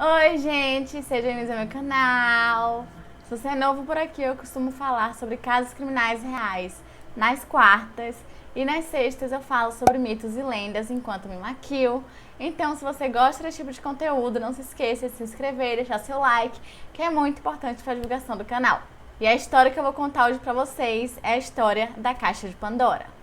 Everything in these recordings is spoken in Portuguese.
Oi, gente, sejam bem-vindos ao meu canal. Se você é novo por aqui, eu costumo falar sobre casos criminais reais nas quartas e nas sextas eu falo sobre mitos e lendas enquanto me maquio. Então, se você gosta desse tipo de conteúdo, não se esqueça de se inscrever e deixar seu like, que é muito importante para a divulgação do canal. E a história que eu vou contar hoje pra vocês é a história da Caixa de Pandora.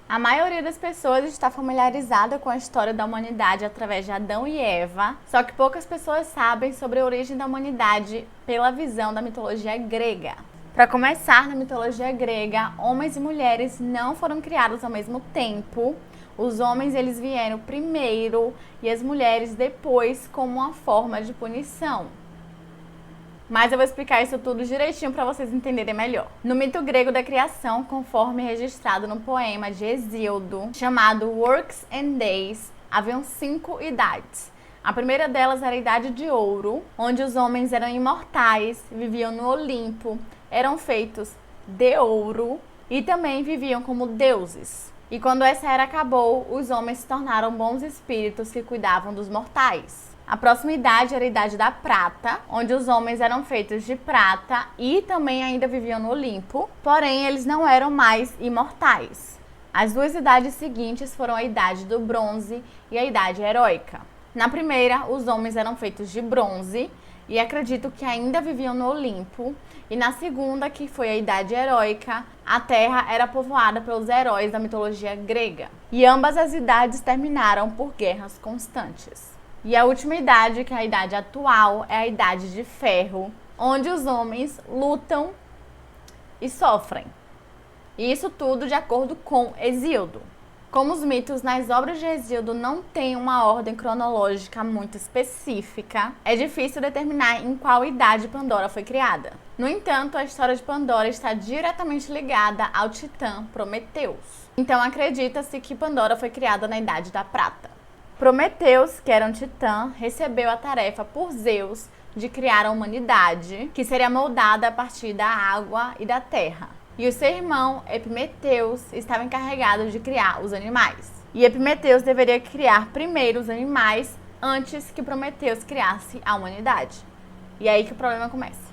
A maioria das pessoas está familiarizada com a história da humanidade através de Adão e Eva, só que poucas pessoas sabem sobre a origem da humanidade pela visão da mitologia grega. Para começar, na mitologia grega, homens e mulheres não foram criados ao mesmo tempo. Os homens eles vieram primeiro e as mulheres depois como uma forma de punição. Mas eu vou explicar isso tudo direitinho para vocês entenderem melhor. No mito grego da criação, conforme registrado no poema de Hesíodo, chamado Works and Days, haviam 5 idades. A primeira delas era a Idade de Ouro, onde os homens eram imortais, viviam no Olimpo, eram feitos de ouro e também viviam como deuses. E quando essa era acabou, os homens se tornaram bons espíritos que cuidavam dos mortais. A próxima idade era a Idade da Prata, onde os homens eram feitos de prata e também ainda viviam no Olimpo, porém eles não eram mais imortais. As duas idades seguintes foram a Idade do Bronze e a Idade Heróica. Na primeira, os homens eram feitos de bronze e acredito que ainda viviam no Olimpo. E na segunda, que foi a Idade Heróica, a Terra era povoada pelos heróis da mitologia grega. E ambas as idades terminaram por guerras constantes. E a última idade, que é a idade atual, é a Idade de Ferro, onde os homens lutam e sofrem. E isso tudo de acordo com Hesíodo. Como os mitos nas obras de Hesíodo não têm uma ordem cronológica muito específica, é difícil determinar em qual idade Pandora foi criada. No entanto, a história de Pandora está diretamente ligada ao titã Prometeus. Então acredita-se que Pandora foi criada na Idade da Prata. Prometeus, que era um titã, recebeu a tarefa por Zeus de criar a humanidade, que seria moldada a partir da água e da terra. E o seu irmão, Epimeteus, estava encarregado de criar os animais. E Epimeteus deveria criar primeiro os animais antes que Prometeus criasse a humanidade. E aí que o problema começa.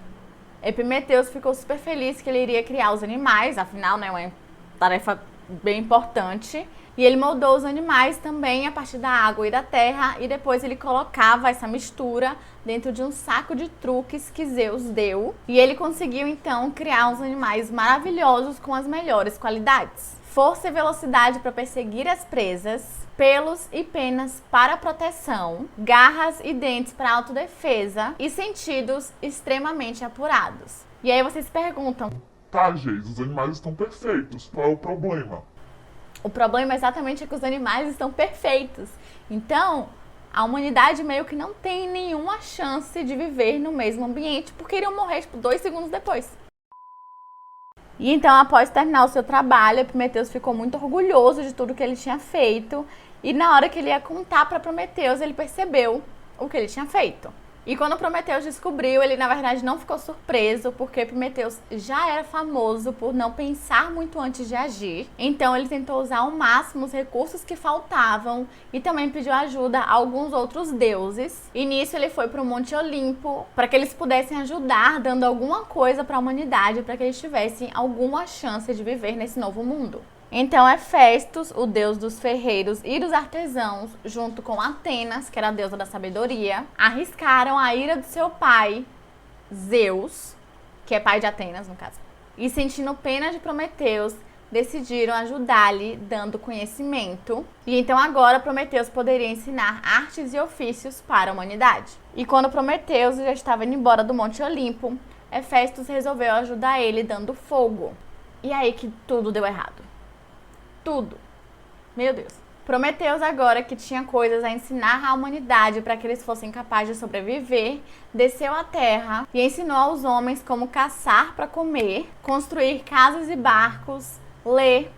Epimeteus ficou super feliz que ele iria criar os animais, afinal, né, uma tarefa bem importante. E ele moldou os animais também a partir da água e da terra e depois ele colocava essa mistura dentro de um saco de truques que Zeus deu. E ele conseguiu então criar uns animais maravilhosos com as melhores qualidades. Força e velocidade para perseguir as presas, pelos e penas para proteção, garras e dentes para autodefesa e sentidos extremamente apurados. E aí vocês se perguntam: Tá, Geis, os animais estão perfeitos, qual é o problema? O problema exatamente é que os animais estão perfeitos. Então, a humanidade meio que não tem nenhuma chance de viver no mesmo ambiente, porque iriam morrer, 2 segundos depois. E então, após terminar o seu trabalho, Prometeus ficou muito orgulhoso de tudo que ele tinha feito. E na hora que ele ia contar para Prometeus, ele percebeu o que ele tinha feito. E quando Prometeus descobriu, ele na verdade não ficou surpreso, porque Prometeus já era famoso por não pensar muito antes de agir. Então ele tentou usar ao máximo os recursos que faltavam e também pediu ajuda a alguns outros deuses. E nisso ele foi para o Monte Olimpo para que eles pudessem ajudar, dando alguma coisa para a humanidade, para que eles tivessem alguma chance de viver nesse novo mundo. Então Hefestos, o deus dos ferreiros e dos artesãos, junto com Atenas, que era a deusa da sabedoria, arriscaram a ira do seu pai, Zeus, que é pai de Atenas, no caso. E sentindo pena de Prometeus, decidiram ajudar-lhe, dando conhecimento. E então agora Prometeus poderia ensinar artes e ofícios para a humanidade. E quando Prometeus já estava indo embora do Monte Olimpo, Hefestos resolveu ajudar ele dando fogo. E aí que tudo deu errado. Tudo. Meu Deus. Prometeus, agora que tinha coisas a ensinar à humanidade para que eles fossem capazes de sobreviver, desceu à terra e ensinou aos homens como caçar para comer, construir casas e barcos, ler,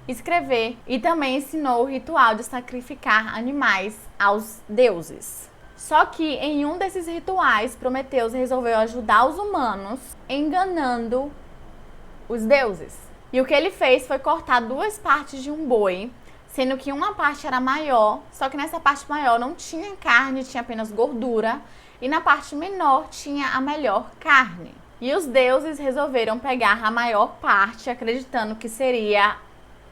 escrever e também ensinou o ritual de sacrificar animais aos deuses. Só que em um desses rituais, Prometeus resolveu ajudar os humanos enganando os deuses. E o que ele fez foi cortar 2 partes de um boi, sendo que uma parte era maior, só que nessa parte maior não tinha carne, tinha apenas gordura, e na parte menor tinha a melhor carne. E os deuses resolveram pegar a maior parte, acreditando que seria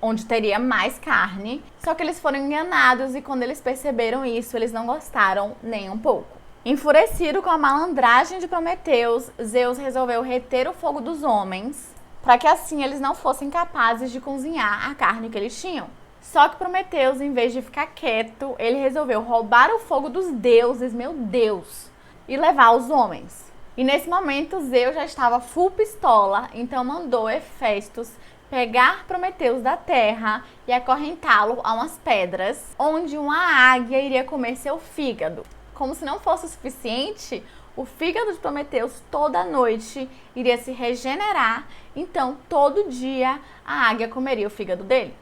onde teria mais carne, só que eles foram enganados e quando eles perceberam isso, eles não gostaram nem um pouco. Enfurecido com a malandragem de Prometeus, Zeus resolveu reter o fogo dos homens, para que assim eles não fossem capazes de cozinhar a carne que eles tinham. Só que Prometeus, em vez de ficar quieto, ele resolveu roubar o fogo dos deuses, meu Deus, e levar aos homens. E nesse momento, Zeus já estava full pistola, então mandou Hefestos pegar Prometeus da terra e acorrentá-lo a umas pedras, onde uma águia iria comer seu fígado. Como se não fosse o suficiente, o fígado de Prometeus toda noite iria se regenerar, então todo dia a águia comeria o fígado dele.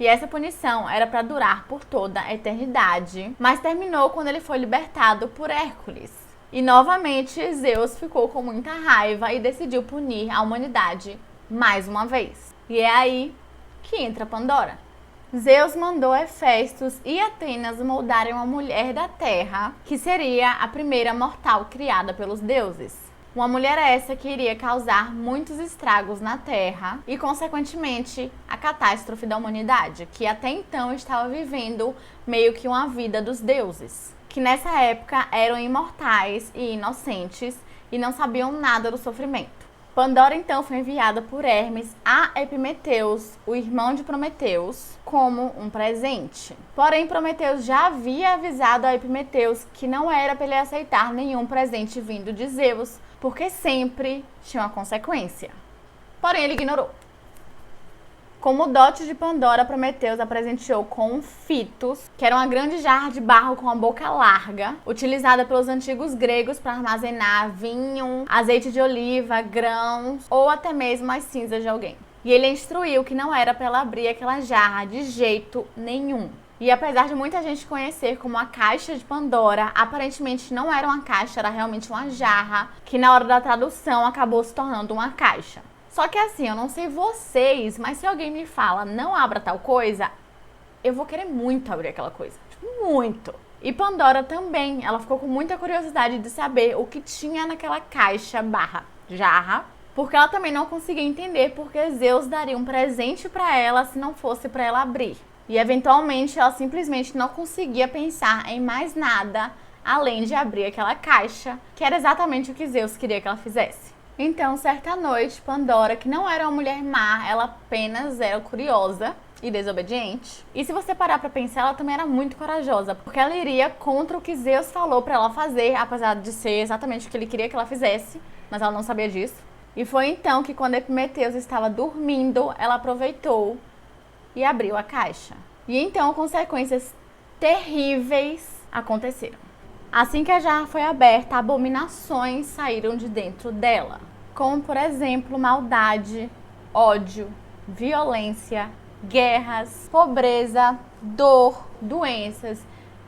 E essa punição era para durar por toda a eternidade, mas terminou quando ele foi libertado por Hércules. E novamente Zeus ficou com muita raiva e decidiu punir a humanidade mais uma vez. E é aí que entra Pandora. Zeus mandou Hefestos e Atenas moldarem uma mulher da terra, que seria a primeira mortal criada pelos deuses. Uma mulher essa que iria causar muitos estragos na Terra e, consequentemente, a catástrofe da humanidade, que até então estava vivendo meio que uma vida dos deuses, que nessa época eram imortais e inocentes e não sabiam nada do sofrimento. Pandora então foi enviada por Hermes a Epimeteus, o irmão de Prometeus, como um presente. Porém, Prometeus já havia avisado a Epimeteus que não era para ele aceitar nenhum presente vindo de Zeus, porque sempre tinha uma consequência. Porém, ele ignorou. Como dote de Pandora, Prometeus a presenteou com um fitos, que era uma grande jarra de barro com a boca larga, utilizada pelos antigos gregos para armazenar vinho, azeite de oliva, grãos ou até mesmo as cinzas de alguém. E ele instruiu que não era para ela abrir aquela jarra de jeito nenhum. E apesar de muita gente conhecer como a caixa de Pandora, aparentemente não era uma caixa, era realmente uma jarra, que na hora da tradução acabou se tornando uma caixa. Só que assim, eu não sei vocês, mas se alguém me fala, não abra tal coisa, eu vou querer muito abrir aquela coisa. Tipo, muito. E Pandora também, ela ficou com muita curiosidade de saber o que tinha naquela caixa barra jarra, porque ela também não conseguia entender porque Zeus daria um presente para ela se não fosse para ela abrir. E eventualmente ela simplesmente não conseguia pensar em mais nada além de abrir aquela caixa, que era exatamente o que Zeus queria que ela fizesse. Então, certa noite, Pandora, que não era uma mulher má, ela apenas era curiosa e desobediente. E se você parar pra pensar, ela também era muito corajosa, porque ela iria contra o que Zeus falou pra ela fazer, apesar de ser exatamente o que ele queria que ela fizesse, mas ela não sabia disso. E foi então que, quando Epimeteus estava dormindo, ela aproveitou e abriu a caixa. E então consequências terríveis aconteceram. Assim que a jarra foi aberta, abominações saíram de dentro dela, como por exemplo maldade, ódio, violência, guerras, pobreza, dor, doenças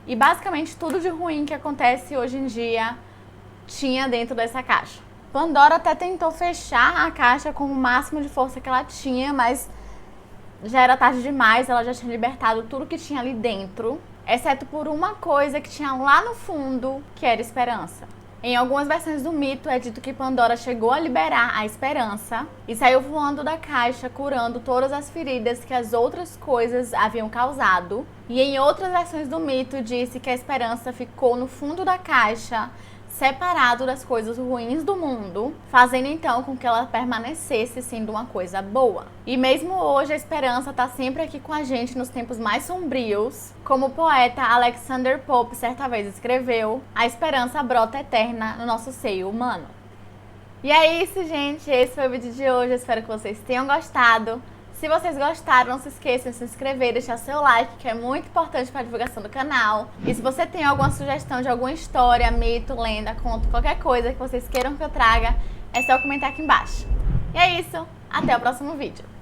e basicamente tudo de ruim que acontece hoje em dia tinha dentro dessa caixa. Pandora até tentou fechar a caixa com o máximo de força que ela tinha, mas já era tarde demais, ela já tinha libertado tudo que tinha ali dentro, exceto por uma coisa que tinha lá no fundo, que era esperança. Em algumas versões do mito é dito que Pandora chegou a liberar a esperança e saiu voando da caixa, curando todas as feridas que as outras coisas haviam causado. E em outras versões do mito disse que a esperança ficou no fundo da caixa, separado das coisas ruins do mundo, fazendo então com que ela permanecesse sendo uma coisa boa. E mesmo hoje a esperança está sempre aqui com a gente nos tempos mais sombrios. Como o poeta Alexander Pope certa vez escreveu, a esperança brota eterna no nosso seio humano. E é isso, gente, esse foi o vídeo de hoje, eu espero que vocês tenham gostado. Se vocês gostaram, não se esqueçam de se inscrever e deixar seu like, que é muito importante para a divulgação do canal. E se você tem alguma sugestão de alguma história, mito, lenda, conto, qualquer coisa que vocês queiram que eu traga, é só comentar aqui embaixo. E é isso, até o próximo vídeo.